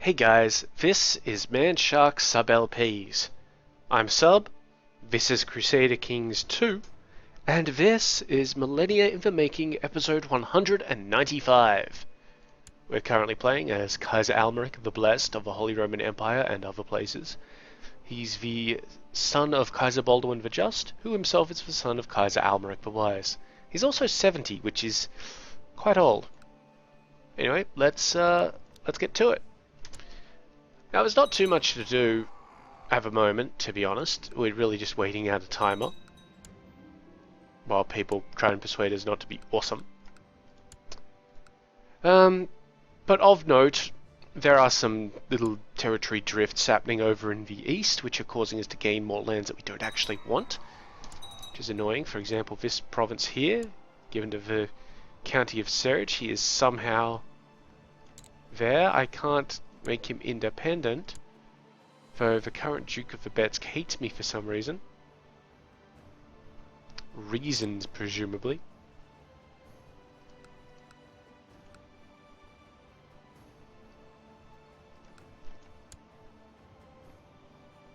Hey guys, this is Manshark Sub LPs. I'm Sub, this is Crusader Kings II, and this is Millennia in the Making episode 195. We're currently playing as Kaiser Almeric the Blessed of the Holy Roman Empire and other places. He's the son of Kaiser Baldwin the Just, who himself is the son of Kaiser Almeric the Wise. He's also 70, which is quite old. Anyway, let's get to it. Now, there's not too much to do at the moment, to be honest. We're really just waiting out a timer while people try and persuade us not to be awesome. But of note, there are some little territory drifts happening over in the east, which are causing us to gain more lands that we don't actually want, which is annoying. For example, this province here, given to the county of Serge, he is somehow there. I can't make him independent, though the current Duke of the Betsk hates me for some reason. Reasons, presumably.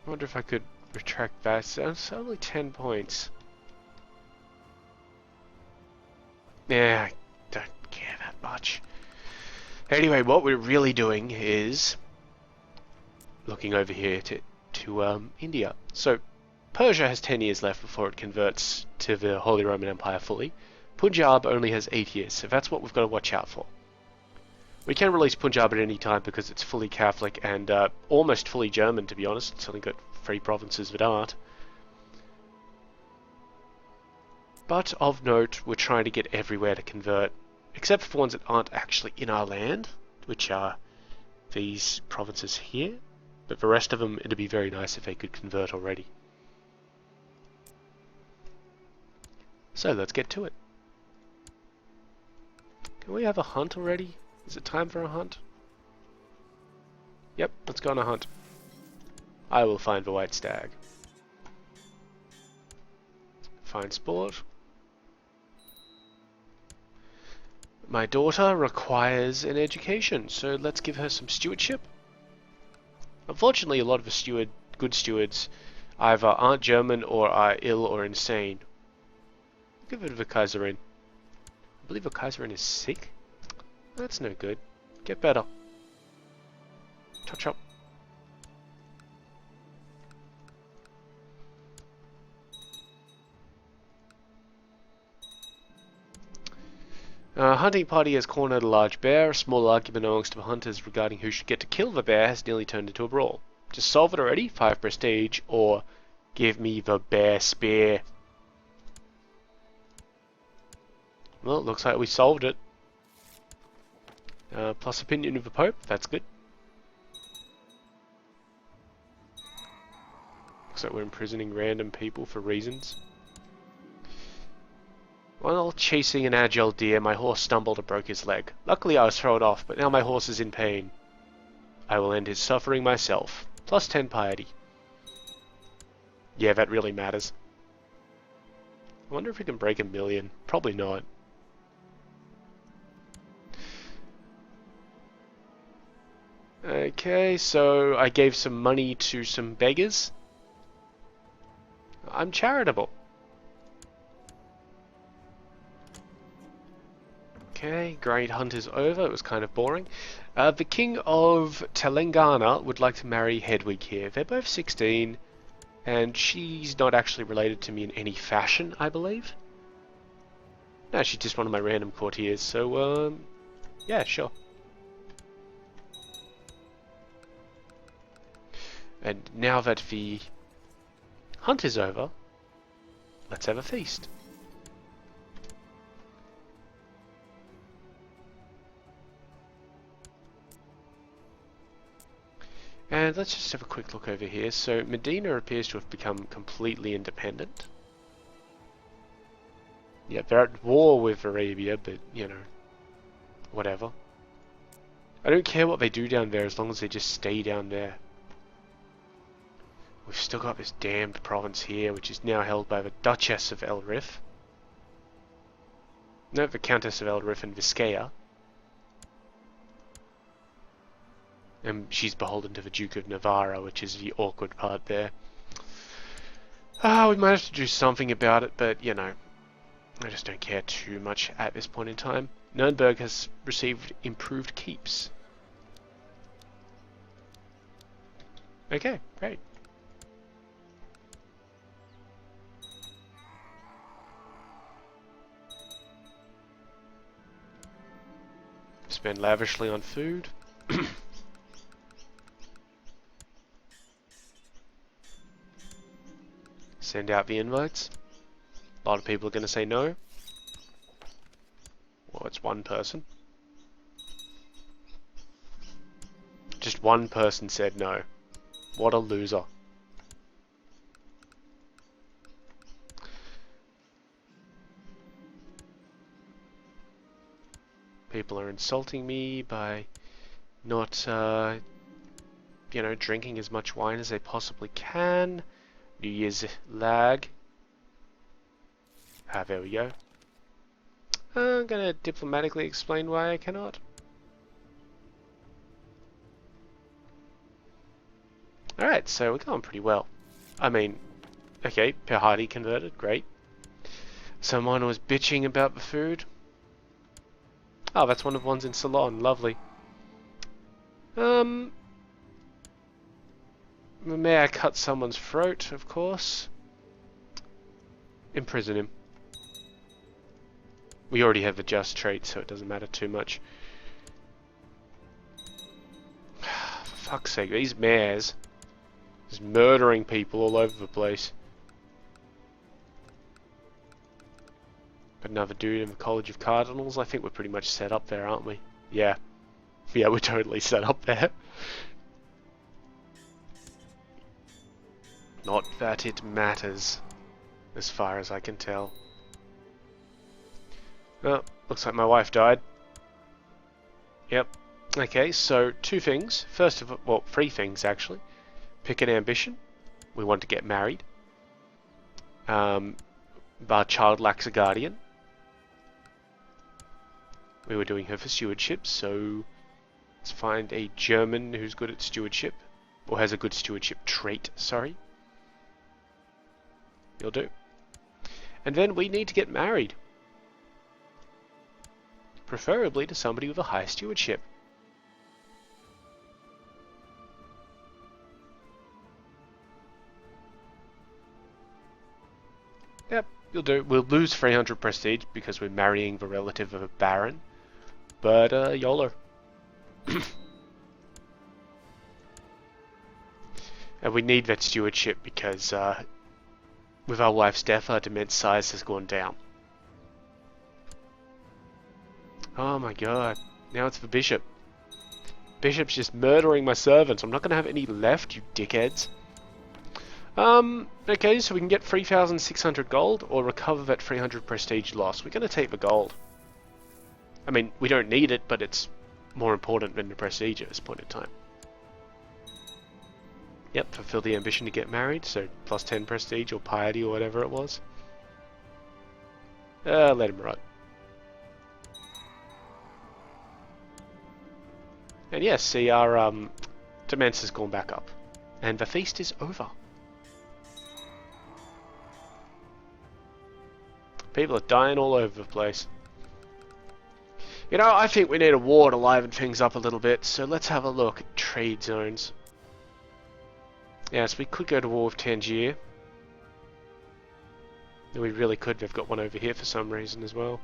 I wonder if I could retract that. It's only 10 points. Yeah, I don't care that much. Anyway, what we're really doing is looking over here to India. So, Persia has 10 years left before it converts to the Holy Roman Empire fully. Punjab only has 8 years, so that's what we've got to watch out for. We can release Punjab at any time because it's fully Catholic and almost fully German, to be honest. It's only got 3 provinces that aren't. But of note, we're trying to get everywhere to convert, except for ones that aren't actually in our land, which are these provinces here. But the rest of them, it'd be very nice if they could convert already. So let's get to it. Can we have a hunt already? Is it time for a hunt? Yep, let's go on a hunt. I will find the white stag. Find sport. My daughter requires an education, so let's give her some stewardship. Unfortunately, a lot of the good stewards either aren't German or are ill or insane. Give it to the Kaiserin. I believe the Kaiserin is sick? That's no good. Get better. Chop chop. Hunting party has cornered a large bear. A small argument amongst the hunters regarding who should get to kill the bear has nearly turned into a brawl. Just solve it already, 5 prestige, or give me the bear spear. Well, it looks like we solved it. Plus opinion of the Pope, that's good. Looks like we're imprisoning random people for reasons. While chasing an agile deer, my horse stumbled and broke his leg. Luckily I was thrown off, but now my horse is in pain. I will end his suffering myself. Plus 10 piety. Yeah, that really matters. I wonder if we can break 1,000,000. Probably not. Okay, so I gave some money to some beggars. I'm charitable. Okay, Great Hunt is over. It was kind of boring. The King of Telangana would like to marry Hedwig here. They're both 16, and she's not actually related to me in any fashion, I believe. No, she's just one of my random courtiers, so, yeah, sure. And now that the hunt is over, let's have a feast. And let's just have a quick look over here. So Medina appears to have become completely independent. Yeah, they're at war with Arabia, but, you know, whatever. I don't care what they do down there as long as they just stay down there. We've still got this damned province here, which is now held by the Duchess of Elrith. No, the Countess of Elrith and Vizcaya. And she's beholden to the Duke of Navarra, which is the awkward part there. We might have to do something about it, but, you know, I just don't care too much at this point in time. Nuremberg has received improved keeps. Okay, great. Spend lavishly on food. Send out the invites. A lot of people are going to say no. Well, it's one person. Just one person said no. What a loser. People are insulting me by not, you know, drinking as much wine as they possibly can. New Year's lag. There we go. I'm gonna diplomatically explain why I cannot. Alright, so we're going pretty well. I mean, okay, Pehadi converted, great. Someone was bitching about the food. Oh, that's one of the ones in Ceylon, lovely. May I cut someone's throat, of course. Imprison him. We already have the just trait, so it doesn't matter too much. For fuck's sake, these mayors just murdering people all over the place. Got another dude in the College of Cardinals. I think we're pretty much set up there, aren't we? Yeah. Yeah, we're totally set up there. Not that it matters, as far as I can tell. Oh, looks like my wife died. Yep. Okay, so two things. First of all, well, three things actually. Pick an ambition. We want to get married. Our child lacks a guardian. We were doing her for stewardship, so let's find a German who's good at stewardship. Or has a good stewardship trait, sorry. You'll do. And then we need to get married. Preferably to somebody with a high stewardship. Yep, you'll do. We'll lose 300 prestige because we're marrying the relative of a baron. But, YOLO. And we need that stewardship because, with our wife's death, our dement size has gone down. Oh my god. Now it's the bishop. Bishop's just murdering my servants. I'm not going to have any left, you dickheads. Okay, so we can get 3,600 gold or recover that 300 prestige loss. We're going to take the gold. I mean, we don't need it, but it's more important than the prestige at this point in time. Yep, fulfill the ambition to get married, so plus 10 prestige or piety or whatever it was. Let him run. And yes, see, our demence has gone back up. And the feast is over. People are dying all over the place. You know, I think we need a war to liven things up a little bit, so let's have a look at trade zones. Yes, we could go to war with Tangier. We really could. They've got one over here for some reason as well.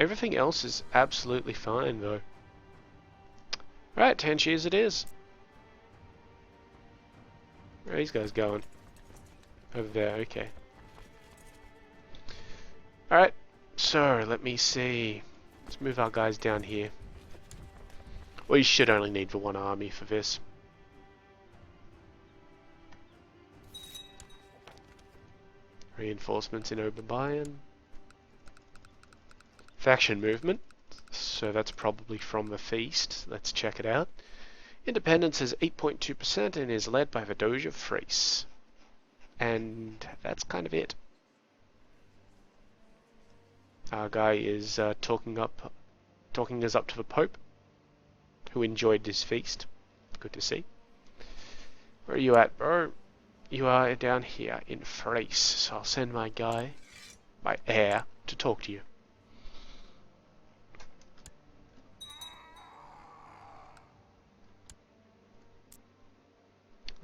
Everything else is absolutely fine, though. Right, Tangiers it is. Where are these guys going? Over there, okay. Alright, so let me see. Let's move our guys down here. We should only need the one army for this. Reinforcements in Oberbayern. Faction movement. So that's probably from the feast. Let's check it out. Independence is 8.2% and is led by the Doge of Thrace. And that's kind of talking us up to the Pope, who enjoyed his feast. Good to see. Where are you at, bro? You are down here in Thrace, so I'll send my guy, my heir, to talk to you.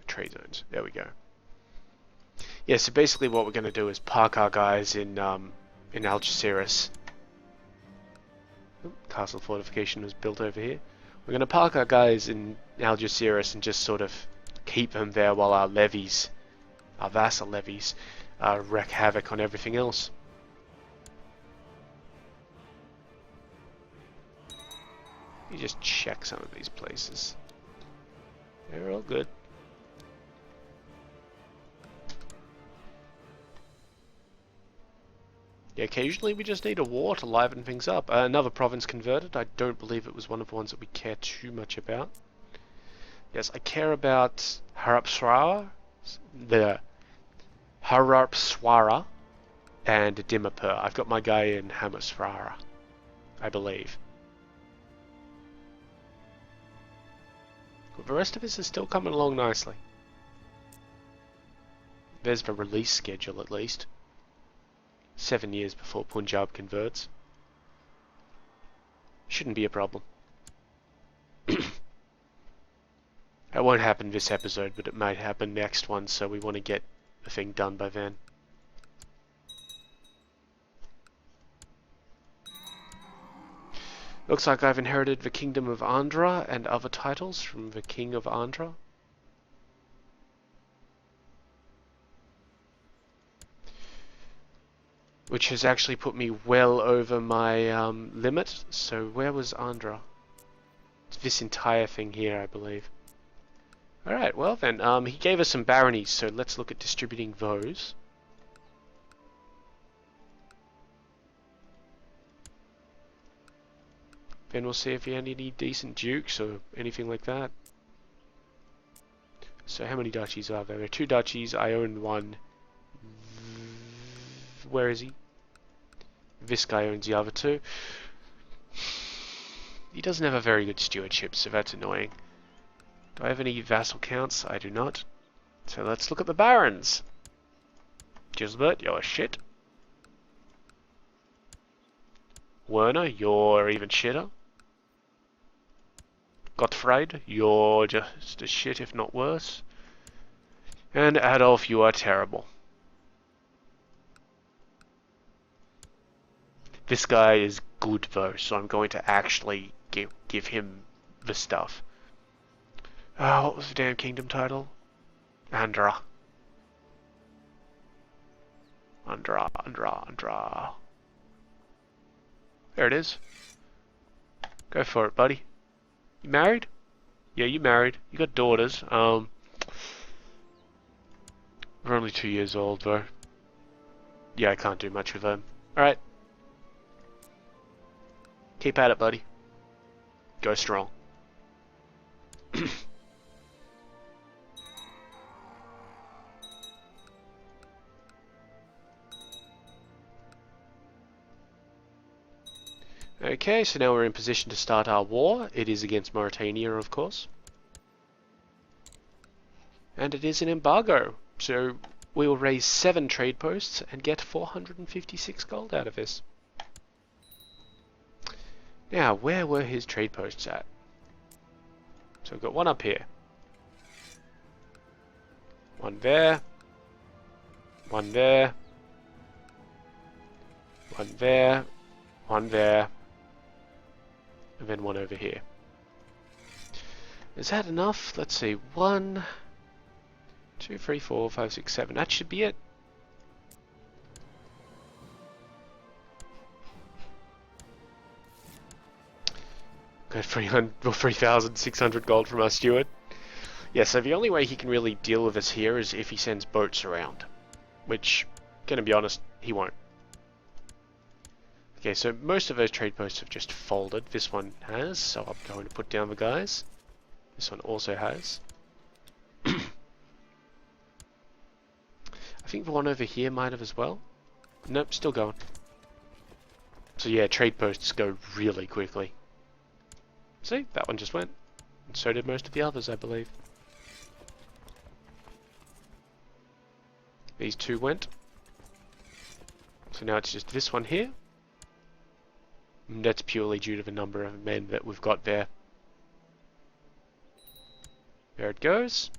Trade zones. There we go. Yeah, so basically what we're going to do is park our guys in Algeciras. Castle fortification was built over here. We're going to park our guys in Algeciras and just sort of keep them there while our levies, our vassal levies, wreak havoc on everything else. You just check some of these places. They're all good. Yeah, occasionally we just need a war to liven things up. Another province converted. I don't believe it was one of the ones that we care too much about. Yes, I care about Harapswara, the Harapswara, and Dimapur. I've got my guy in Hamaswara, I believe. But the rest of this is still coming along nicely. There's the release schedule at least. 7 years before Punjab converts. Shouldn't be a problem. It won't happen this episode, but it might happen next one, so we want to get the thing done by then. Looks like I've inherited the Kingdom of Andhra and other titles from the King of Andhra. Which has actually put me well over my limit. So where was Andhra? It's this entire thing here, I believe. Alright, well then, he gave us some baronies, so let's look at distributing those. Then we'll see if he had any decent dukes or anything like that. So how many duchies are there? There are 2 duchies, I own 1. Where is he? This guy owns the other 2. He doesn't have a very good stewardship, so that's annoying. Do I have any vassal counts? I do not. So let's look at the barons. Gisbert, you're shit. Werner, you're even shitter. Gottfried, you're just as shit if not worse. And Adolf, you are terrible. This guy is good though, so I'm going to actually give him the stuff. What was the damn kingdom title? Andhra. Andhra. There it is. Go for it, buddy. You married? Yeah, you married. You got daughters. We're only 2 years old though. Yeah, I can't do much with them. Alright. Keep at it, buddy. Go strong. Okay, so now we're in position to start our war. It is against Mauritania, of course. And it is an embargo. So we will raise 7 trade posts and get 456 gold out of this. Now, where were his trade posts at? So we've got 1 up here. 1 there. 1 there. 1 there. 1 there. And then 1 over here. Is that enough? Let's see. 1, 2, 3, 4, 5, 6, 7. That should be it. Got 3,600 gold from our steward. Yeah, so the only way he can really deal with us here is if he sends boats around. Which, gonna be honest, he won't. Okay, so most of those trade posts have just folded. This one has, so I'm going to put down the guys. This one also has. I think the one over here might have as well. Nope, still going. So yeah, trade posts go really quickly. See, that one just went. And so did most of the others, I believe. These two went. So now it's just this one here. And that's purely due to the number of men that we've got there. There it goes.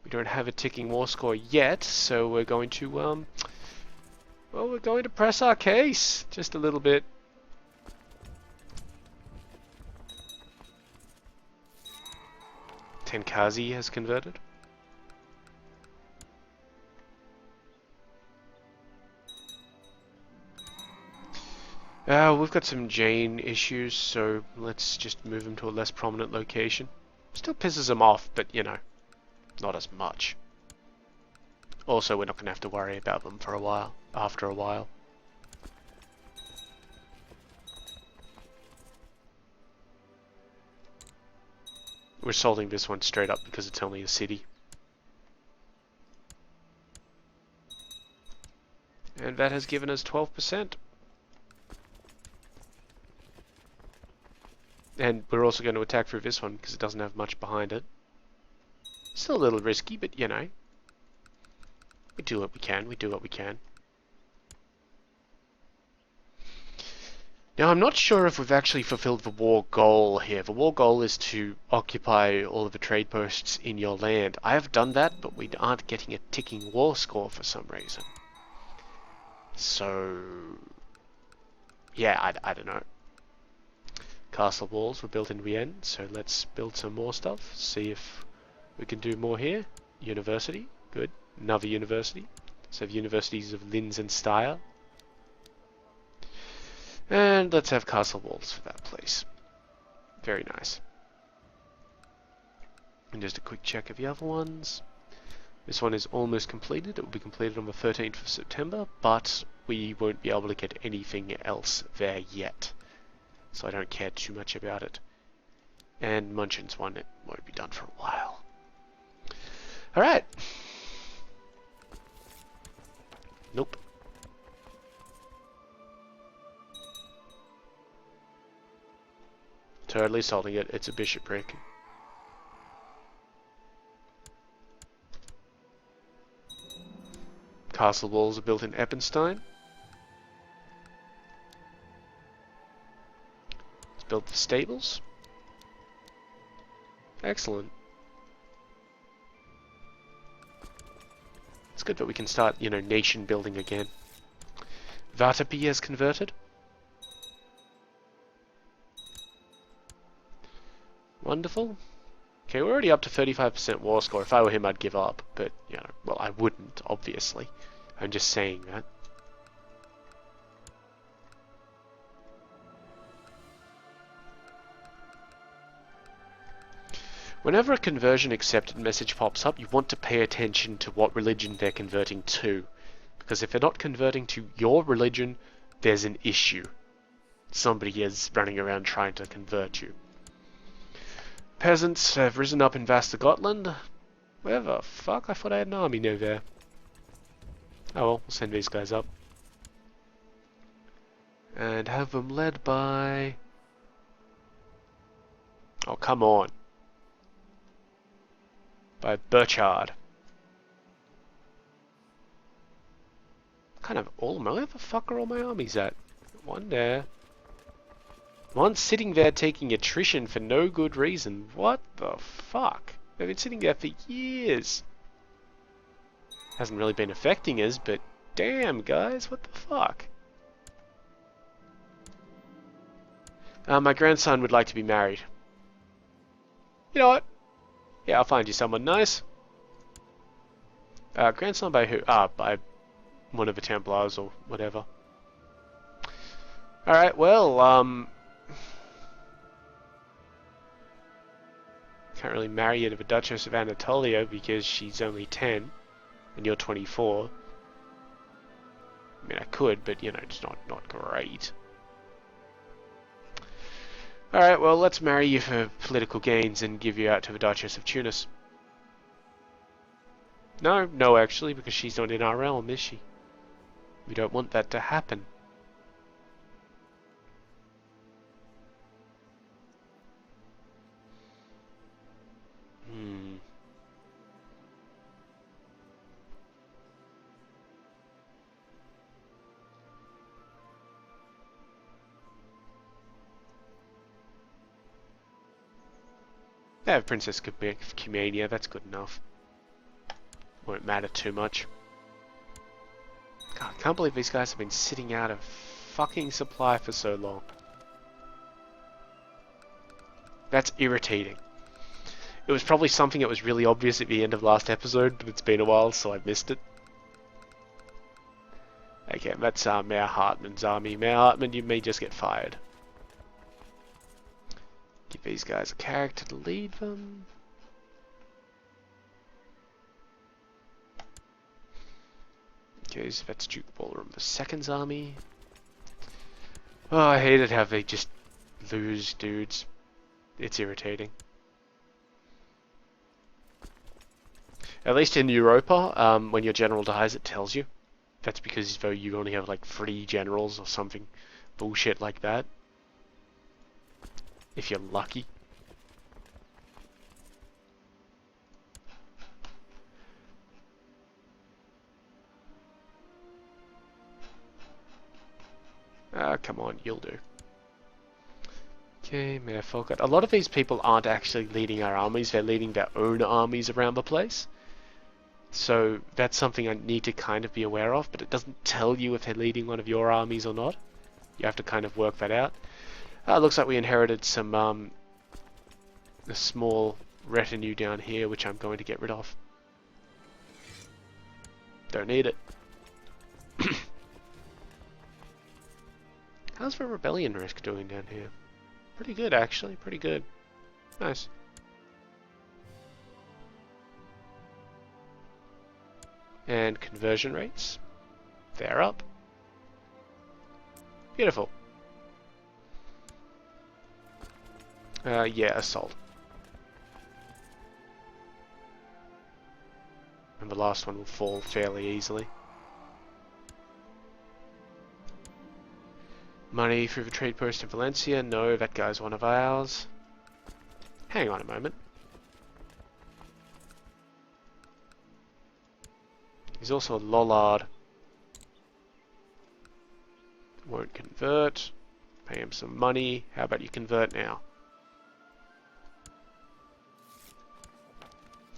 We don't have a ticking war score yet, so we're going to, well, we're going to press our case just a little bit. Tenkazi has converted. We've got some Jain issues, so let's just move them to a less prominent location. Still pisses them off, but you know, not as much. Also, we're not going to have to worry about them for a while, after a while. We're salting this one straight up because it's only a city. And that has given us 12%. And we're also going to attack through this one because it doesn't have much behind it. Still a little risky, but you know. We do what we can, we do what we can. Now I'm not sure if we've actually fulfilled the war goal here. The war goal is to occupy all of the trade posts in your land. I have done that, but we aren't getting a ticking war score for some reason. So... yeah, I don't know. Castle walls were built in Vienne, so let's build some more stuff. See if we can do more here. University, good. Another university. So have universities of Linz and Steyr. And let's have castle walls for that place. Very nice. And just a quick check of the other ones. This one is almost completed. It will be completed on the 13th of September, but we won't be able to get anything else there yet. So I don't care too much about it. And Munchen's one, it won't be done for a while. Alright. Nope. Totally salting it. It's a bishopric. Castle walls are built in Eppenstein. Let's build the stables. Excellent. It's good that we can start, you know, nation building again. Vatapi has converted. Wonderful. Okay, we're already up to 35% war score. If I were him, I'd give up. But, you know, well, I wouldn't, obviously. I'm just saying that. Whenever a conversion accepted message pops up, you want to pay attention to what religion they're converting to. Because if they're not converting to your religion, there's an issue. Somebody is running around trying to convert you. Peasants have risen up in Vasta Gotland. Where the fuck? I thought I had an army near there. Oh well, we'll send these guys up. And have them led by... oh, come on. By Burchard. Kind of all my... where the fuck are all my armies at? One there. One sitting there taking attrition for no good reason. What the fuck? They've been sitting there for years. Hasn't really been affecting us, but damn guys, what the fuck? My grandson would like to be married. You know what? Yeah, I'll find you someone nice. Grandson by who? By one of the Templars or whatever. Alright, well, can't really marry you to the Duchess of Anatolia because she's only 10 and you're 24. I mean, I could, but you know, it's not great. Alright, well, let's marry you for political gains and give you out to the Duchess of Tunis. No, actually, because she's not in our realm, is she? We don't want that to happen. They have Princess Cumania, that's good enough. Won't matter too much. God, I can't believe these guys have been sitting out of fucking supply for so long. That's irritating. It was probably something that was really obvious at the end of last episode, but it's been a while, so I missed it. Okay, that's Mayor Hartman's army. Mayor Hartman, you may just get fired. Give these guys a character to lead them. Okay, so that's Duke Ballroom II's army. Oh, I hate it how they just lose dudes. It's irritating. At least in Europa, when your general dies, it tells you. That's because though you only have like 3 generals or something bullshit like that. If you're lucky. Come on, you'll do. Okay, Mayor Folkart. A lot of these people aren't actually leading our armies, they're leading their own armies around the place. So that's something I need to kind of be aware of, but it doesn't tell you if they're leading one of your armies or not. You have to kind of work that out. Looks like we inherited some a small retinue down here, which I'm going to get rid of. Don't need it. How's the rebellion risk doing down here? Pretty good, actually. Pretty good. Nice. And conversion rates. They're up. Beautiful. Yeah, assault. And the last one will fall fairly easily. Money through the trade post in Valencia. No, that guy's one of ours. Hang on a moment. He's also a Lollard. Won't convert. Pay him some money. How about you convert now?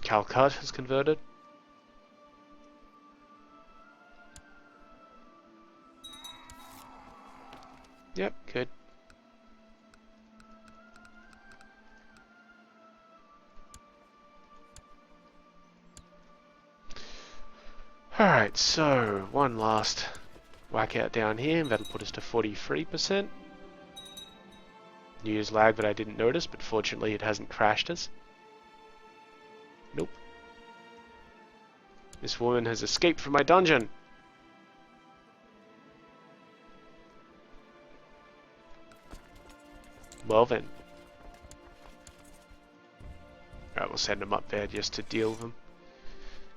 Calcut has converted. Yep, good. Alright, so one last whack out down here, and that'll put us to 43%. News lag that I didn't notice, but fortunately it hasn't crashed us. Nope. This woman has escaped from my dungeon! Well then. Alright, we'll send them up there just to deal with them.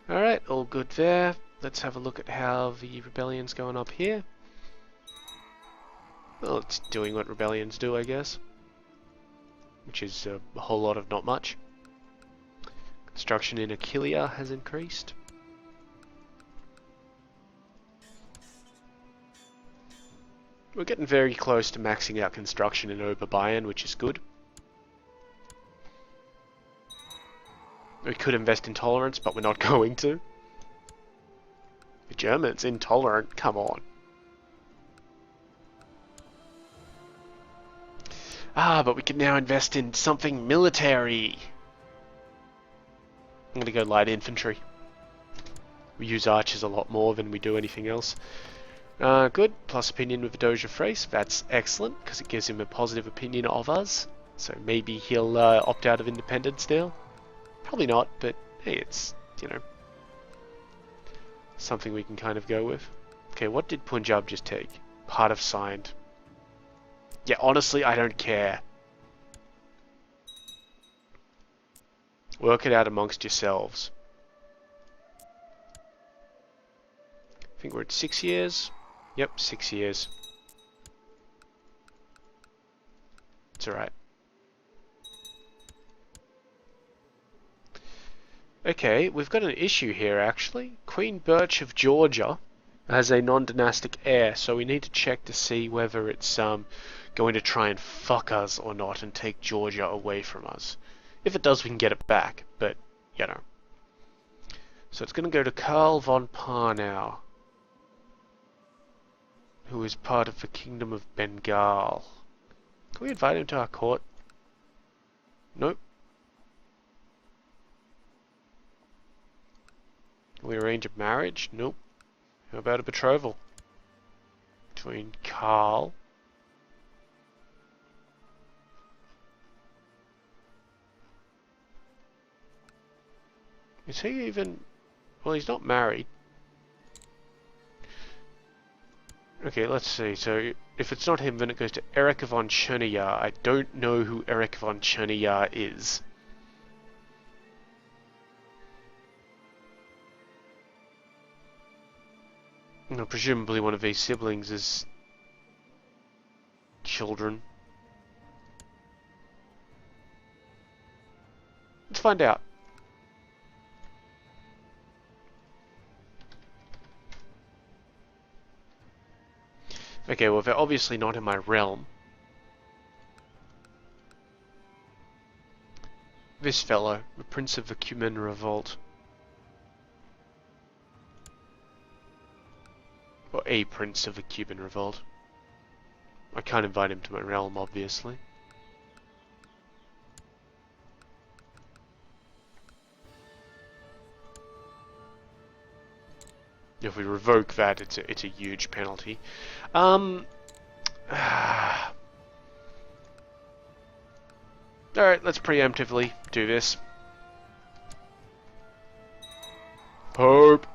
Alright, all good there. Let's have a look at how the rebellion's going up here. Well, it's doing what rebellions do, I guess. Which is a whole lot of not much. Construction in Aquileia has increased. We're getting very close to maxing out construction in Oberbayern, which is good. We could invest in tolerance, but we're not going to. The Germans intolerant? Come on. But we can now invest in something military. I'm gonna go light infantry. We use archers a lot more than we do anything else. Good. Plus opinion with the Doge of Thrace. That's excellent, because it gives him a positive opinion of us. So maybe he'll opt out of independence now. Probably not, but hey, it's, you know, something we can kind of go with. Okay, what did Punjab just take? Part of signed. Yeah, honestly, I don't care. Work it out amongst yourselves. I think we're at 6 years. Yep, 6 years. It's alright. Okay, we've got an issue here actually. Queen Birch of Georgia has a non-dynastic heir, so we need to check to see whether it's going to try and fuck us or not and take Georgia away from us. If it does, we can get it back, but, you know. So it's going to go to Karl von Parnau, who is part of the Kingdom of Bengal. Can we invite him to our court? Nope. Can we arrange a marriage? Nope. How about a betrothal? Between Karl is he even... Well, he's not married. Okay, let's see. So, if it's not him, then it goes to Erich von Cherniar. I don't know who Erich von Cherniar is. You know, presumably one of these siblings is... children. Let's find out. Okay, well, they're obviously not in my realm. This fellow, the Prince of the Cuman Revolt. Or a Prince of the Cuban Revolt. I can't invite him to my realm, obviously. If we revoke that, it's a huge penalty. Alright, let's preemptively do this. Pope!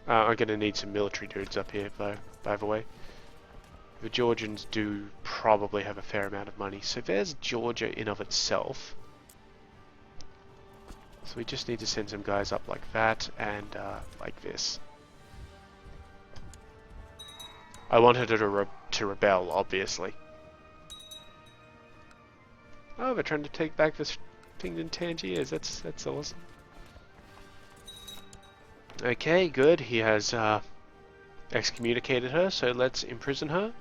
I'm gonna need some military dudes up here, though, by the way. The Georgians do probably have a fair amount of money. So there's Georgia in of itself. So we just need to send some guys up like that, and like this. I wanted her to rebel, obviously. Oh, they're trying to take back this thing in Tangiers. That's awesome. Okay, good. He has excommunicated her, so let's imprison her.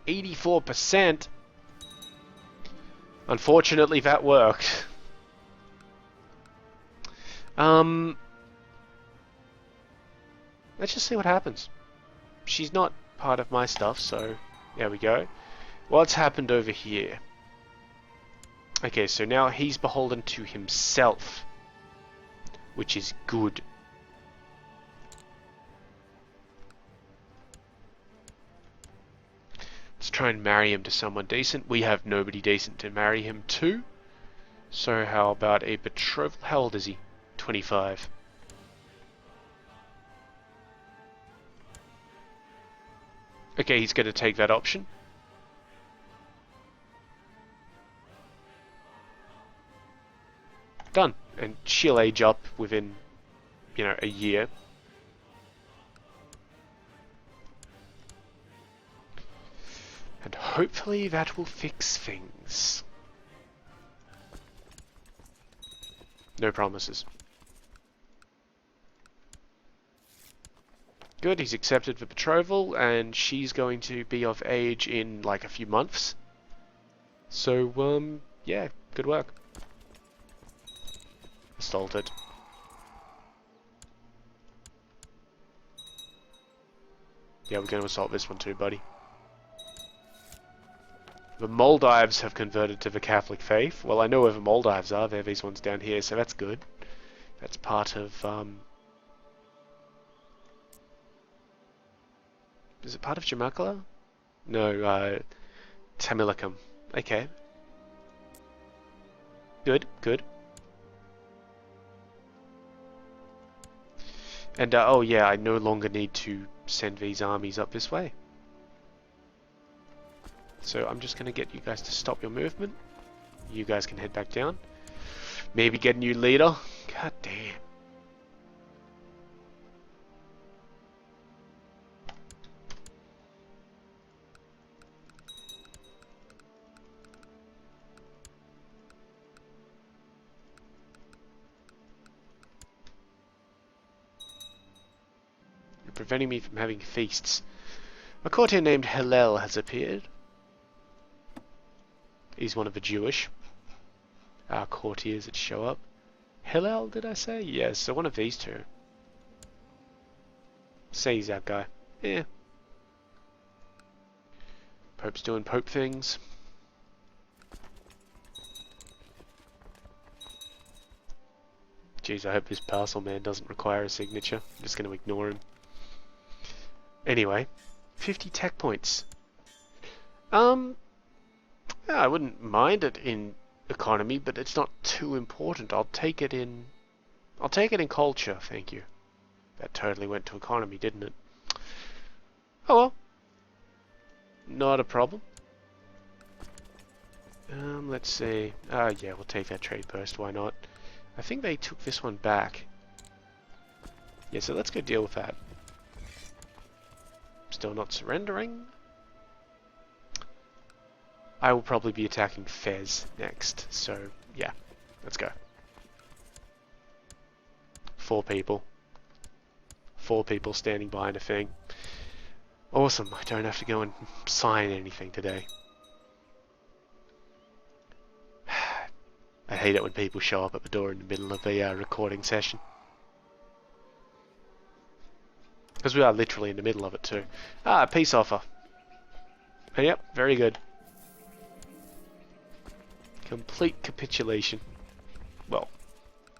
84%. Unfortunately, that worked. Let's just see what happens. She's not part of my stuff, so there we go. What's happened over here? Okay, so now he's beholden to himself, which is good. Let's try and marry him to someone decent. We have nobody decent to marry him to. So how about a betrothal? How old is he? 25. Okay, he's going to take that option. Done. And she'll age up within, you know, a year. And hopefully that will fix things. No promises. Good, he's accepted the betrothal, and she's going to be of age in like a few months. So, yeah, good work. Assaulted. Yeah, we're going to assault this one too, buddy. The Maldives have converted to the Catholic faith. Well, I know where the Maldives are. They're these ones down here, so that's good. That's part of, is it part of Jamakala? No, Tamilakam. Okay. Good, good. And, oh yeah, I no longer need to send these armies up this way. So I'm just going to get you guys to stop your movement. You guys can head back down. Maybe get a new leader. God damn. You're preventing me from having feasts. A courtier named Hillel has appeared. He's one of the Jewish. courtiers that show up. Hillel, did I say? Yes, so one of these two. Say he's that guy. Yeah. Pope's doing Pope things. Jeez, I hope this parcel man doesn't require a signature. I'm just going to ignore him. Anyway, 50 tech points. Yeah, I wouldn't mind it in economy, but it's not too important. I'll take it in culture, thank you. That totally went to economy, didn't it? Oh well. Not a problem. Let's see. Yeah, we'll take that trade post, why not? I think they took this one back. Yeah, so let's go deal with that. Still not surrendering. I will probably be attacking Fez next, so yeah, let's go. 4 people. 4 people standing behind a thing. Awesome, I don't have to go and sign anything today. I hate it when people show up at the door in the middle of a recording session. Because we are literally in the middle of it too. Peace offer. Yep, very good. Complete capitulation. Well,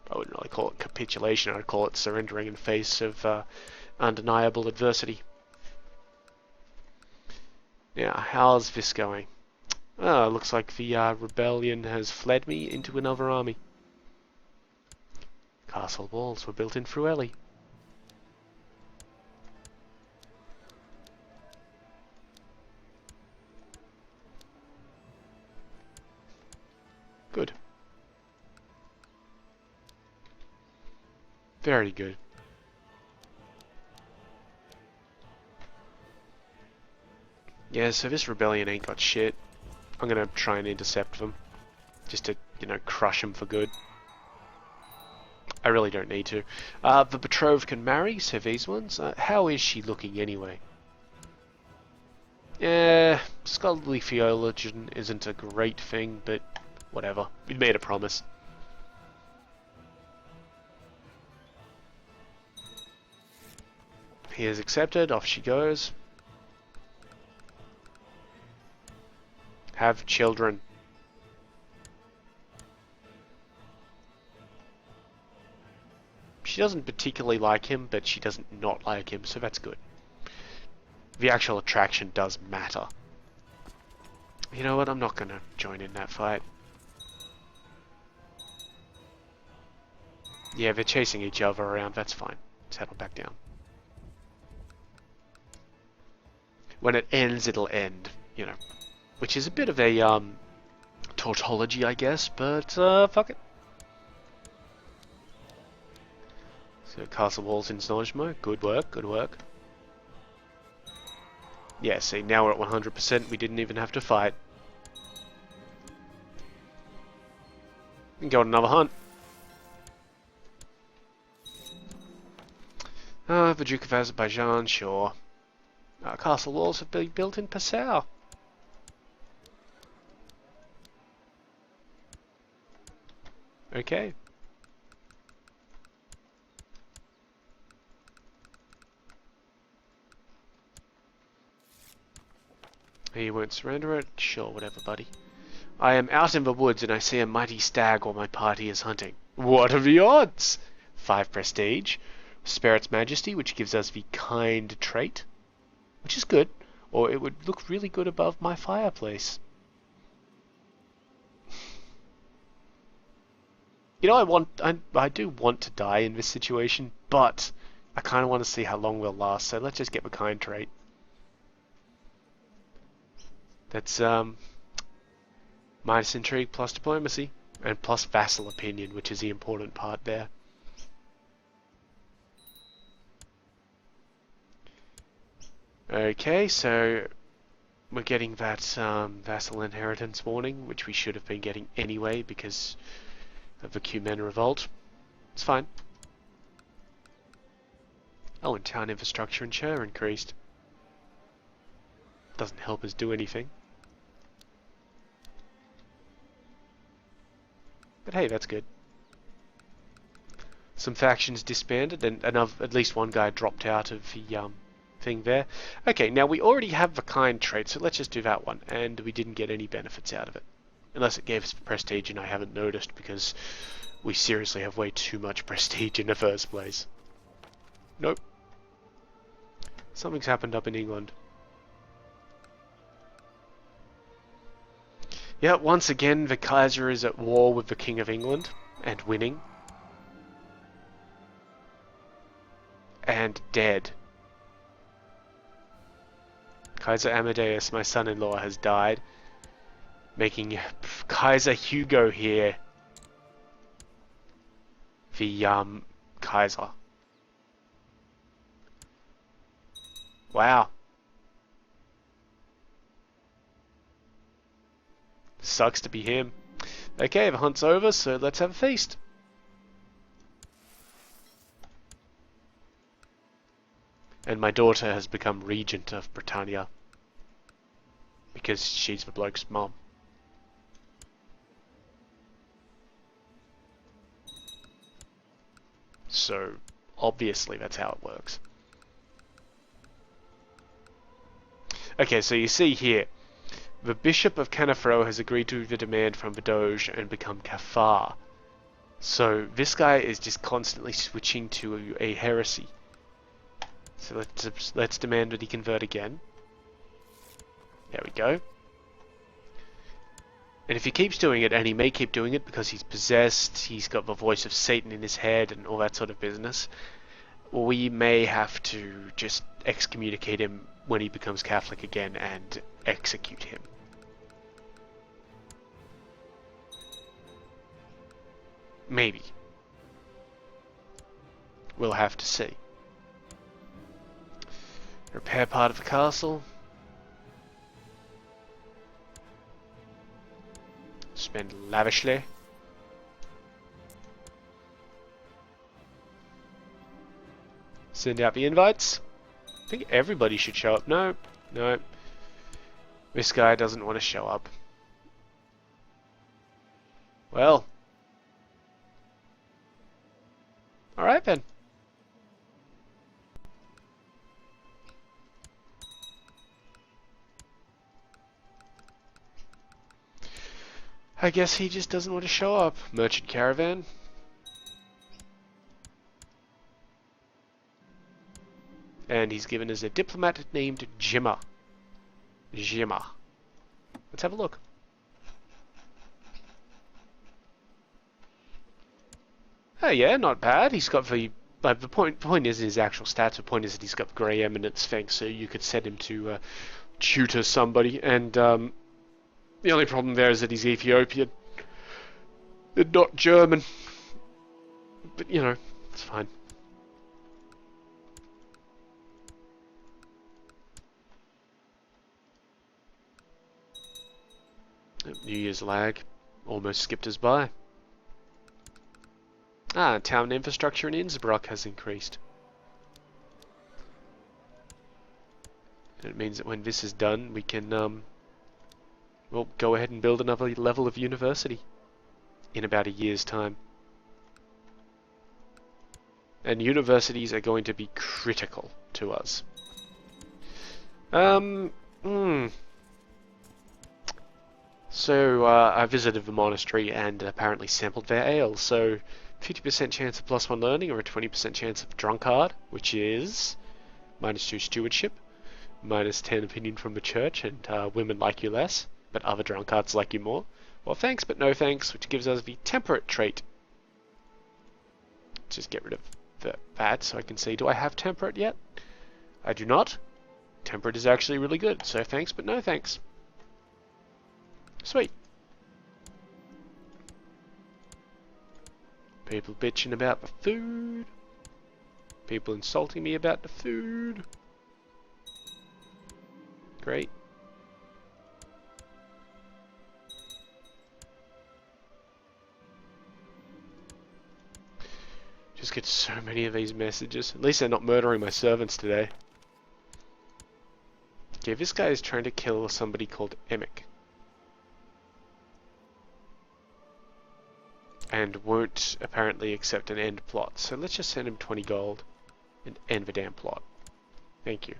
I wouldn't really call it capitulation, I'd call it surrendering in face of undeniable adversity. Now, how's this going? Looks like the rebellion has fled me into another army. Castle walls were built in Frueli. Good. Very good. Yeah, so this rebellion ain't got shit. I'm gonna try and intercept them. Just to, you know, crush them for good. I really don't need to. The betrothed can marry, so these ones. How is she looking anyway? Yeah, scholarly theologian isn't a great thing, but whatever. We made a promise. He is accepted, off she goes. Have children. She doesn't particularly like him, but she doesn't not like him, so that's good. The actual attraction does matter. You know what, I'm not gonna join in that fight. Yeah, they're chasing each other around, that's fine. Settle back down. When it ends, it'll end, you know. Which is a bit of a, tautology, I guess, but, fuck it. So, castle walls in storage mode, good work, good work. Yeah, see, now we're at 100%, we didn't even have to fight. We can go on another hunt. The Duke of Azerbaijan, sure. Castle walls have been built in Passau. Okay. You won't surrender it? Sure, whatever, buddy. I am out in the woods and I see a mighty stag while my party is hunting. What are the odds? 5 prestige. Spare its majesty, which gives us the kind trait. Which is good. Or it would look really good above my fireplace. You know, I do want to die in this situation, but I kind of want to see how long we'll last, so let's just get the kind trait. That's, minus intrigue plus diplomacy, and plus vassal opinion, which is the important part there. Okay, so we're getting that vassal inheritance warning, which we should have been getting anyway because of the Q-Men revolt. It's fine. Oh, and town infrastructure and share increased. Doesn't help us do anything. But hey, that's good. Some factions disbanded, and at least one guy dropped out of the thing there. Okay, now we already have the kind trait, so let's just do that one. And we didn't get any benefits out of it. Unless it gave us prestige, and I haven't noticed because we seriously have way too much prestige in the first place. Nope. Something's happened up in England. Yeah, once again, the Kaiser is at war with the King of England, and winning. And dead. Kaiser Amadeus, my son-in-law, has died, making Kaiser Hugo here the Kaiser. Wow. Sucks to be him. Okay, the hunt's over, so let's have a feast. And my daughter has become regent of Britannia. Because she's the bloke's mom. So, obviously that's how it works. Okay, so you see here, the Bishop of Canafro has agreed to the demand from the Doge and become Kafar. So this guy is just constantly switching to a heresy. So let's demand that he convert again. There we go. And if he keeps doing it, and he may keep doing it because he's possessed, he's got the voice of Satan in his head and all that sort of business, we may have to just excommunicate him when he becomes Catholic again and execute him. Maybe. We'll have to see. Repair part of the castle. Spend lavishly. Send out the invites. I think everybody should show up. No, no. This guy doesn't want to show up. Well. Alright then. I guess he just doesn't want to show up. Merchant caravan. And he's given us a diplomat named Jimma. Jimma. Let's have a look. Oh yeah, not bad. He's got the point is his actual stats. The point is that he's got grey eminence things, so you could set him to tutor somebody. And the only problem there is that he's Ethiopian, and not German. But you know, it's fine. New Year's lag almost skipped us by. Ah, town infrastructure in Innsbruck has increased. And it means that when this is done, we can, well, go ahead and build another level of university in about a year's time. And universities are going to be critical to us. So, I visited the monastery and apparently sampled their ale, so 50% chance of +1 learning or a 20% chance of drunkard, which is -2 stewardship, -10 opinion from the church, and women like you less, but other drunkards like you more. Well, thanks, but no thanks, which gives us the temperate trait. Let's just get rid of that so I can see, do I have temperate yet? I do not. Temperate is actually really good, so thanks, but no thanks. Sweet. People bitching about the food. People insulting me about the food. Great. Just get so many of these messages. At least they're not murdering my servants today. Okay, this guy is trying to kill somebody called Emic. and won't apparently accept an end plot. So let's just send him 20 gold and end the damn plot. Thank you.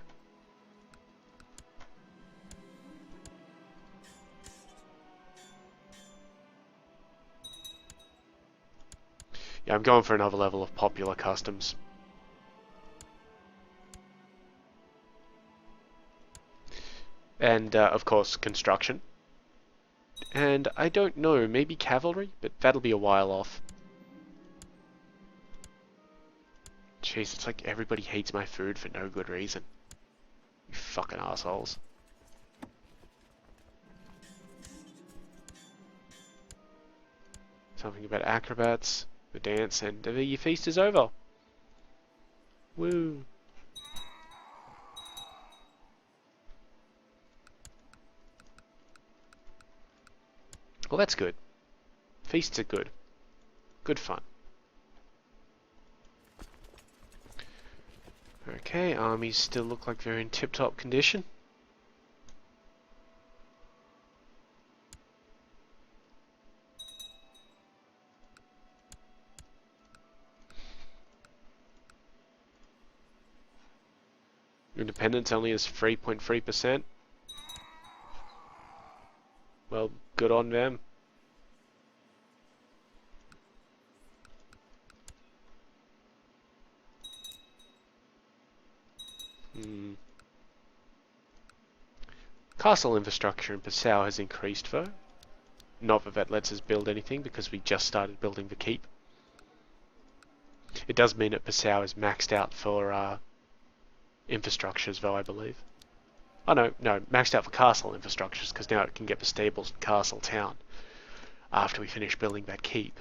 Yeah, I'm going for another level of popular customs. And, of course, construction. And I don't know, maybe cavalry? But that'll be a while off. Jeez, it's like everybody hates my food for no good reason. You fucking assholes. Something about acrobats, the dance, and your feast is over. Woo. Well, that's good. Feasts are good. Good fun. Okay, armies still look like they're in tip-top condition. Independence only is 3.3%. Well, good on them. Castle infrastructure in Passau has increased though. Not that that lets us build anything because we just started building the keep. It does mean that Passau is maxed out for infrastructures though, I believe. Oh no, maxed out for castle infrastructures because now it can get the stables and castle town after we finish building that keep.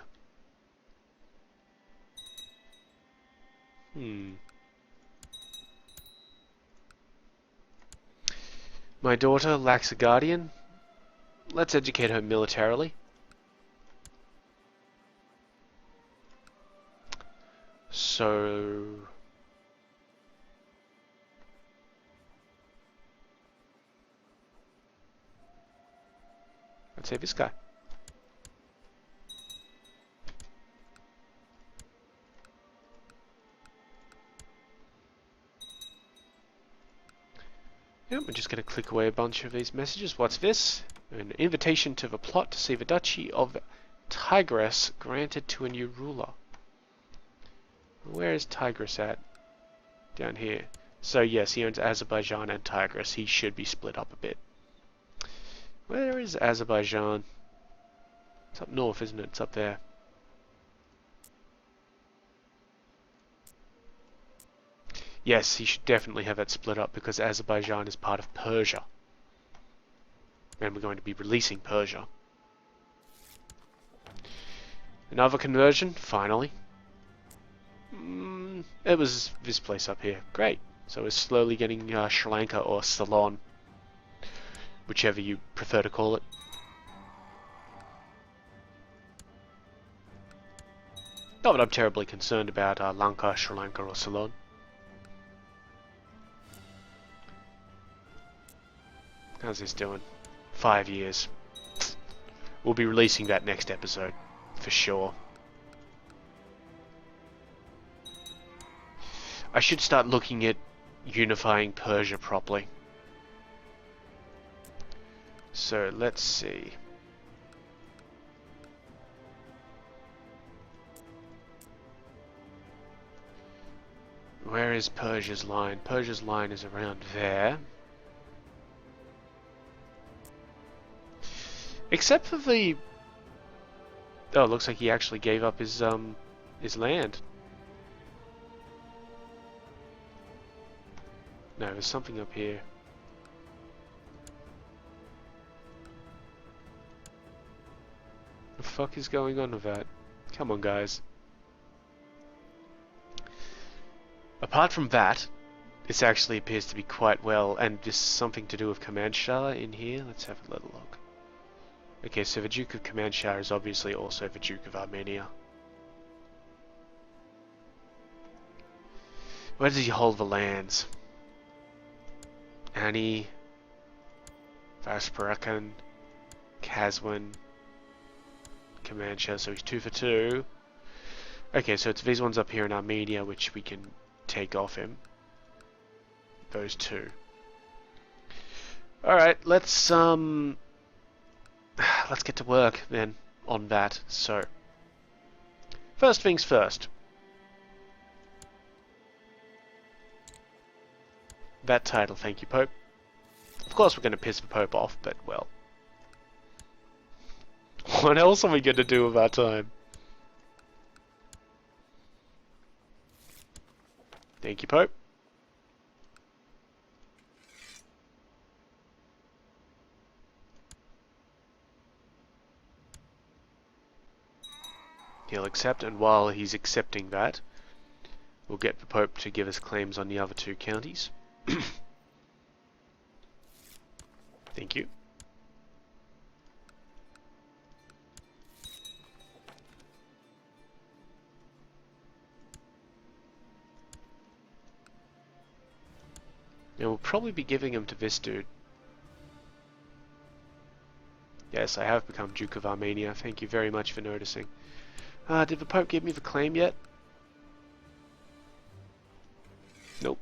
My daughter lacks a guardian. Let's educate her militarily. So... let's say this guy. Yep, we're just going to click away a bunch of these messages. What's this? An invitation to the plot to see the Duchy of Tigris granted to a new ruler. Where is Tigris at? Down here. So yes, he owns Azerbaijan and Tigris. He should be split up a bit. Where is Azerbaijan? It's up north, isn't it? It's up there. Yes, he should definitely have that split up because Azerbaijan is part of Persia. And we're going to be releasing Persia. Another conversion, finally. It was this place up here. Great. So we're slowly getting Sri Lanka or Ceylon. Whichever you prefer to call it. Not that I'm terribly concerned about Lanka, Sri Lanka or Ceylon. How's this doing? 5 years. We'll be releasing that next episode, for sure. I should start looking at unifying Persia properly. So, let's see. Where is Persia's line? Persia's line is around there. Except for the... oh, it looks like he actually gave up his land. No, there's something up here. The fuck is going on with that? Come on, guys. Apart from that, this actually appears to be quite well, and there's something to do with Kermanshah in here. Let's have a little look. Okay, so the Duke of Kermanshah is obviously also the Duke of Armenia. Where does he hold the lands? Ani, Vasparakan, Kazwin, Comanche, so he's 2 for 2. Okay, so it's these ones up here in Armenia which we can take off him. Those two. Alright, let's get to work then on that. So, first things first. That title, thank you, Pope. Of course we're going to piss the Pope off, but well. What else are we going to do with our time? Thank you, Pope. He'll accept, and while he's accepting that, we'll get the Pope to give us claims on the other 2 counties. Thank you. And we'll probably be giving him to this dude. Yes, I have become Duke of Armenia. Thank you very much for noticing. Did the Pope give me the claim yet? Nope.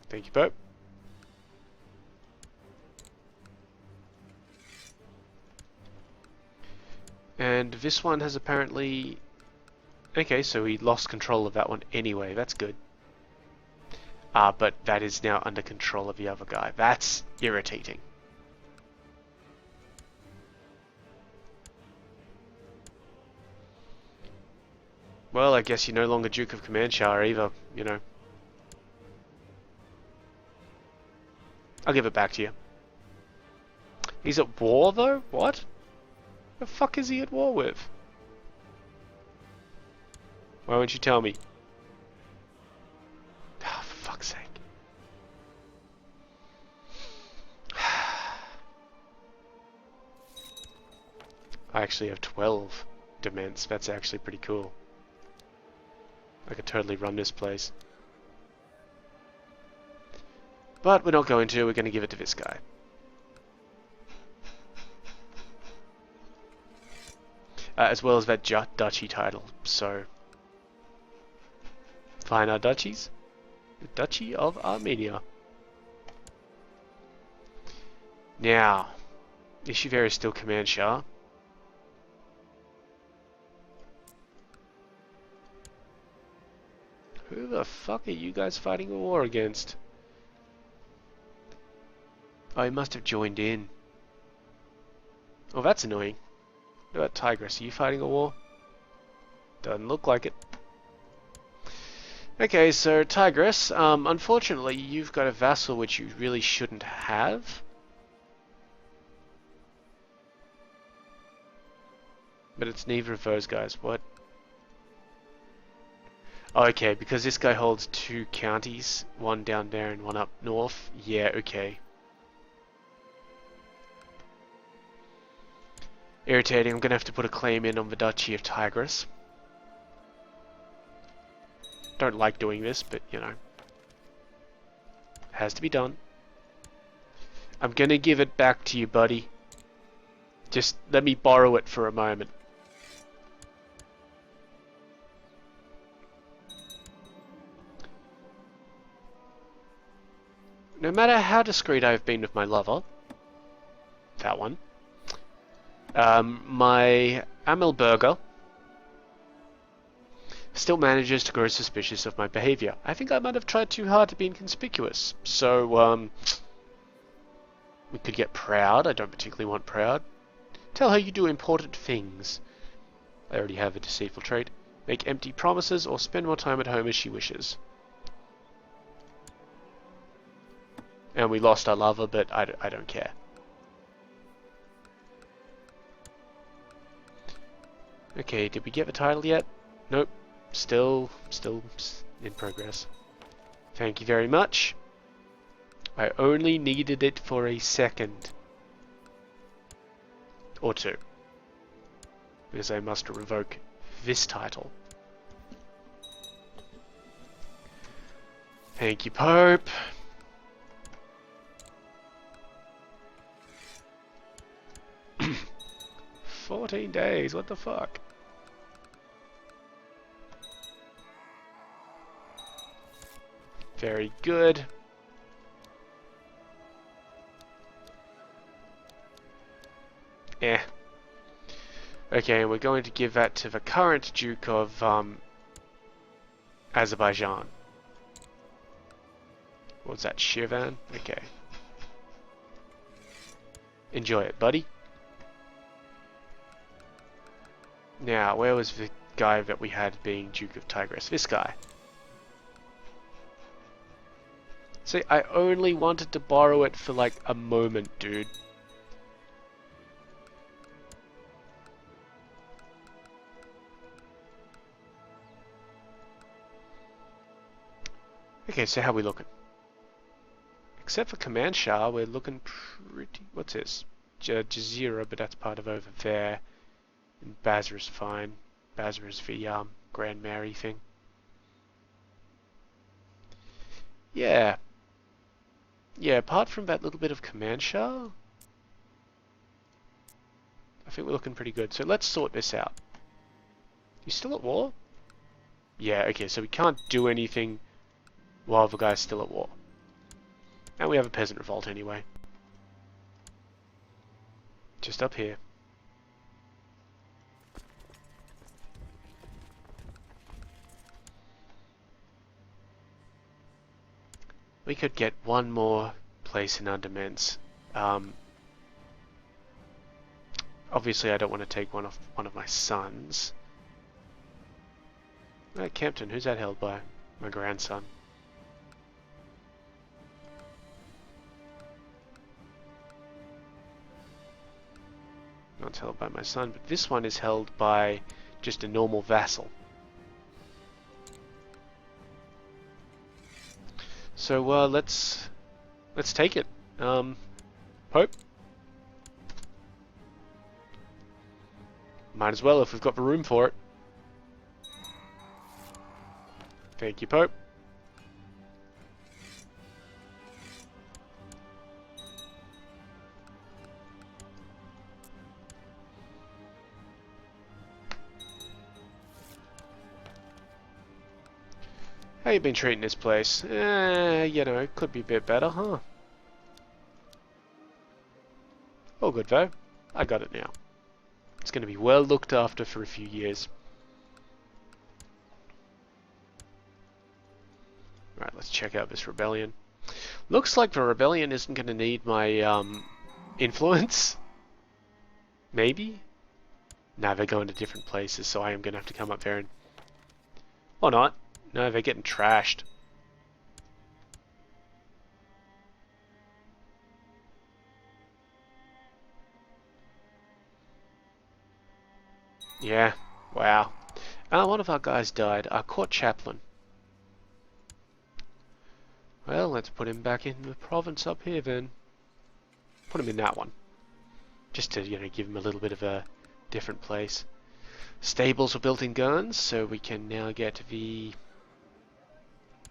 Thank you, Pope. And this one has apparently... Okay, so he lost control of that one anyway. That's good. But that is now under control of the other guy. That's irritating. Well, I guess you're no longer Duke of Comanche either, you know. I'll give it back to you. He's at war, though? What? The fuck is he at war with? Why won't you tell me? Oh, for fuck's sake. I actually have 12 demands. That's actually pretty cool. I could totally run this place. But we're not going to. We're going to give it to this guy. As well as that duchy title. So, find our duchies. The Duchy of Armenia. Now, Ishiver is still Comanche. Who the fuck are you guys fighting a war against? Oh, he must have joined in. Oh, that's annoying. What about Tigris? Are you fighting a war? Doesn't look like it. Okay, so Tigris, unfortunately you've got a vassal which you really shouldn't have. But it's neither of those guys. What? Okay, because this guy holds 2 counties, one down there and one up north. Yeah, okay. Irritating. I'm gonna have to put a claim in on the Duchy of Tigris. Don't like doing this, but you know, it has to be done. I'm gonna give it back to you, buddy. Just let me borrow it for a moment. No matter how discreet I've been with my lover, that one, my Amelberger still manages to grow suspicious of my behavior. I think I might have tried too hard to be inconspicuous. So, we could get proud. I don't particularly want proud. Tell her you do important things. I already have a deceitful trait. Make empty promises or spend more time at home as she wishes. And we lost our lover, but I don't care. Okay, did we get the title yet? Nope. Still in progress. Thank you very much. I only needed it for a second. Or 2. Because I must revoke this title. Thank you, Pope. 14 days, what the fuck? Very good. Eh. Okay, and we're going to give that to the current Duke of Azerbaijan. What's that, Shirvan? Okay. Enjoy it, buddy. Now, where was the guy that we had being Duke of Tigris? This guy. See, I only wanted to borrow it for like a moment, dude. Okay, so how we looking? Except for Command Shah, we're looking pretty... What's this? Jazeera, but that's part of over there. And Basra's fine. Basra's the Grand Mary thing. Yeah. Yeah, apart from that little bit of Command Shah, I think we're looking pretty good. So let's sort this out. You still at war? Yeah, okay, so we can't do anything while the guy's still at war. And we have a peasant revolt anyway. Just up here. We could get one more place in our demands. Obviously I don't want to take one of my sons. Campton, who's that held by? My grandson. Not held by my son, but this one is held by just a normal vassal. So let's take it. Pope. Might as well if we've got the room for it. Thank you, Pope. How you been treating this place? You know, it could be a bit better, huh? All good though. I got it now. It's going to be well looked after for a few years. Right, let's check out this rebellion. Looks like the rebellion isn't going to need my influence. Maybe? Nah, they're going to different places, so I am going to have to come up there and... Or not. No, they're getting trashed. Yeah, wow. One of our guys died, our court chaplain. Well, let's put him back in the province up here then. Put him in that one. Just to, you know, give him a little bit of a different place. Stables were built in guns, so we can now get the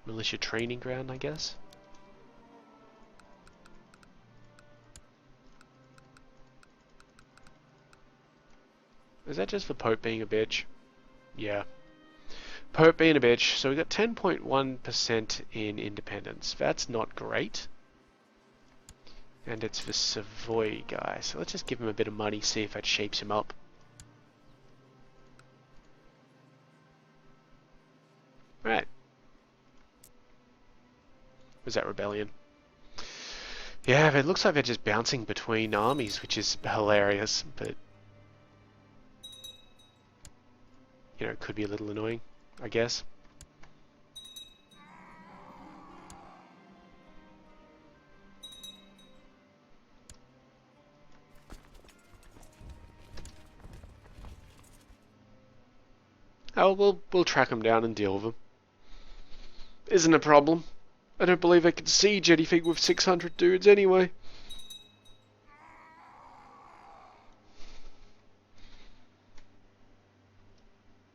militia training ground, I guess. Is that just the Pope being a bitch? Yeah. Pope being a bitch. So we got 10.1% in independence. That's not great. And it's the Savoy guy. So let's just give him a bit of money, see if that shapes him up. Right. Was that rebellion? Yeah, but it looks like they're just bouncing between armies, which is hilarious, but... You know, it could be a little annoying, I guess. Oh, we'll track them down and deal with them. Isn't a problem. I don't believe I could siege anything with 600 dudes anyway.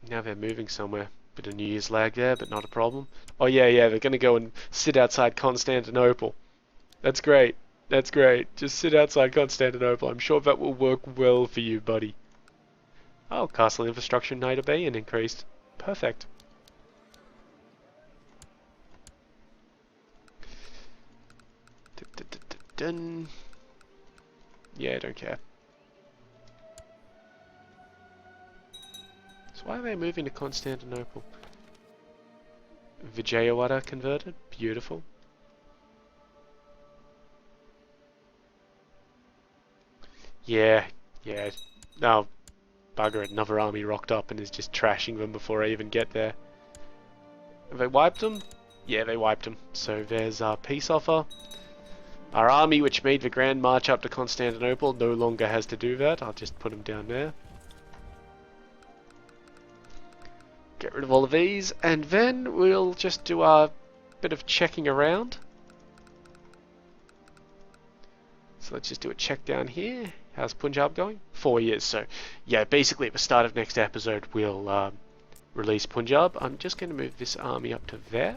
Now they're moving somewhere. Bit of New Year's lag there, but not a problem. Oh yeah, they're gonna go and sit outside Constantinople. That's great. That's great. Just sit outside Constantinople. I'm sure that will work well for you, buddy. Oh, castle infrastructure in Nida Bay and increased. Perfect. Dun. Yeah, I don't care. So why are they moving to Constantinople? Vijayawada converted? Beautiful. Yeah, yeah. No, bugger it, another army rocked up and is just trashing them before I even get there. Have they wiped them? Yeah, they wiped them. So there's our peace offer. Our army, which made the grand march up to Constantinople, no longer has to do that. I'll just put them down there. Get rid of all of these, and then we'll just do a bit of checking around. So let's just do a check down here. How's Punjab going? 4 years, so yeah, basically at the start of next episode we'll release Punjab. I'm just going to move this army up to there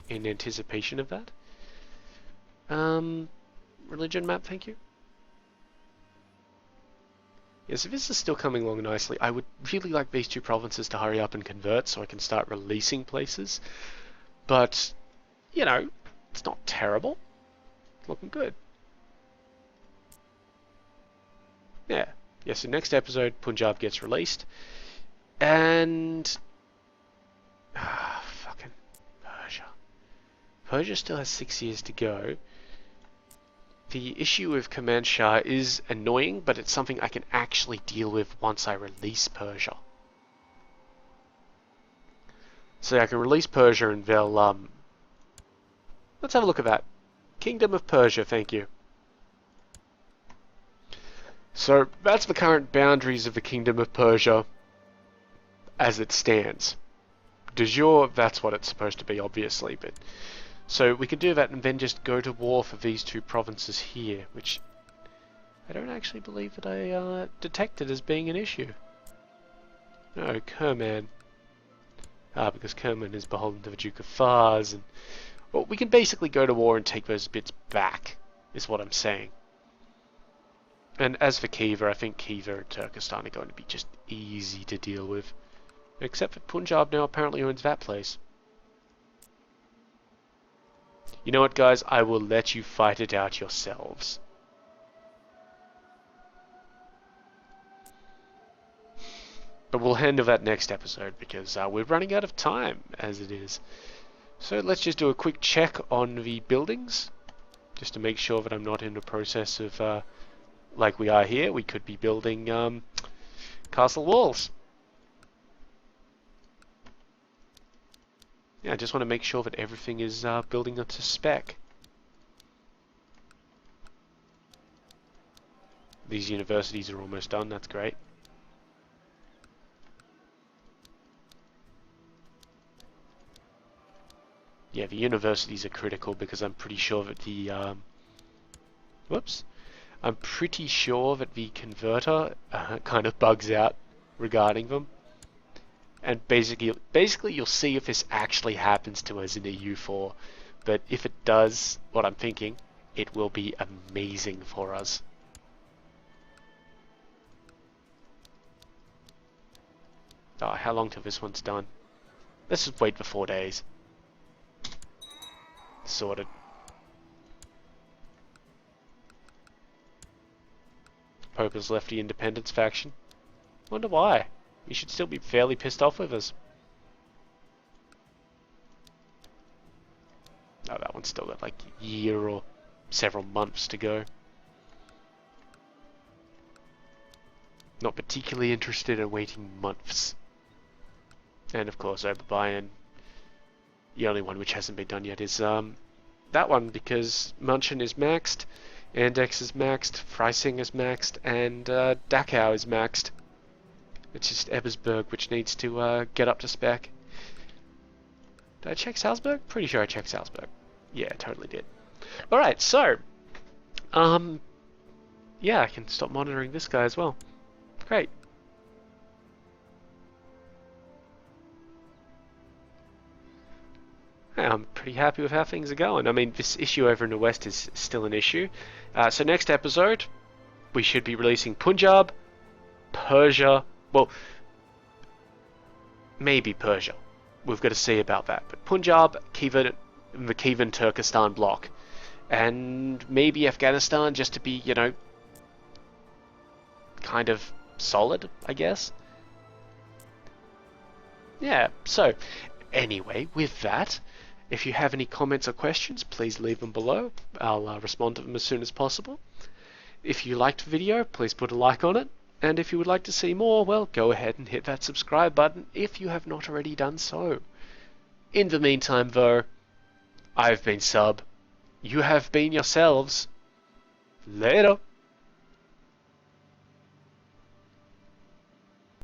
in anticipation of that. Religion map, thank you. Yeah, so this is still coming along nicely. I would really like these two provinces to hurry up and convert so I can start releasing places. But, you know, it's not terrible. It's looking good. Yeah. Yeah, so next episode, Punjab gets released. And... fucking Persia. Persia still has 6 years to go. The issue with Command Shah is annoying, but it's something I can actually deal with once I release Persia. So I can release Persia and they'll, let's have a look at that. Kingdom of Persia, thank you. So that's the current boundaries of the Kingdom of Persia as it stands. De jure, that's what it's supposed to be, obviously, but... So we could do that and then just go to war for these two provinces here, which I don't actually believe that I detected as being an issue. No, Kerman. Ah, because Kerman is beholden to the Duke of Fars, and... Well, we can basically go to war and take those bits back, is what I'm saying. And as for Khiva, I think Khiva and Turkestan are going to be just easy to deal with. Except for Punjab now apparently owns that place. You know what, guys? I will let you fight it out yourselves. But we'll handle that next episode because we're running out of time as it is. So let's just do a quick check on the buildings. Just to make sure that I'm not in the process of, like we are here, we could be building castle walls. Yeah, I just want to make sure that everything is building up to spec. These universities are almost done, that's great. Yeah, the universities are critical because I'm pretty sure that the... I'm pretty sure that the converter kind of bugs out regarding them. And basically you'll see if this actually happens to us in EU4. But if it does, what I'm thinking, it will be amazing for us. Oh, how long till this one's done? Let's just wait for 4 days. Sorted. Pope has left the Independence faction. Wonder why. He should still be fairly pissed off with us. Oh, that one's still got like a year or several months to go. Not particularly interested in waiting months. And of course, Oberbayern. The only one which hasn't been done yet is that one, because Munchen is maxed, Andex is maxed, Freising is maxed, and Dachau is maxed. It's just Ebersberg which needs to get up to spec. Did I check Salzburg? Pretty sure I checked Salzburg. Yeah, totally did. Alright, so yeah, I can stop monitoring this guy as well. Great. I'm pretty happy with how things are going. I mean, this issue over in the west is still an issue. So next episode, we should be releasing Punjab, Persia, well, maybe Persia. We've got to see about that. But Punjab, Kievan, the Kievan Turkestan bloc, and maybe Afghanistan, just to be, kind of solid, I guess. Yeah, so anyway, with that, if you have any comments or questions, please leave them below. I'll respond to them as soon as possible. If you liked the video, please put a like on it. And if you would like to see more, well, go ahead and hit that subscribe button if you have not already done so. In the meantime, though, I've been Sub. You have been yourselves. Later.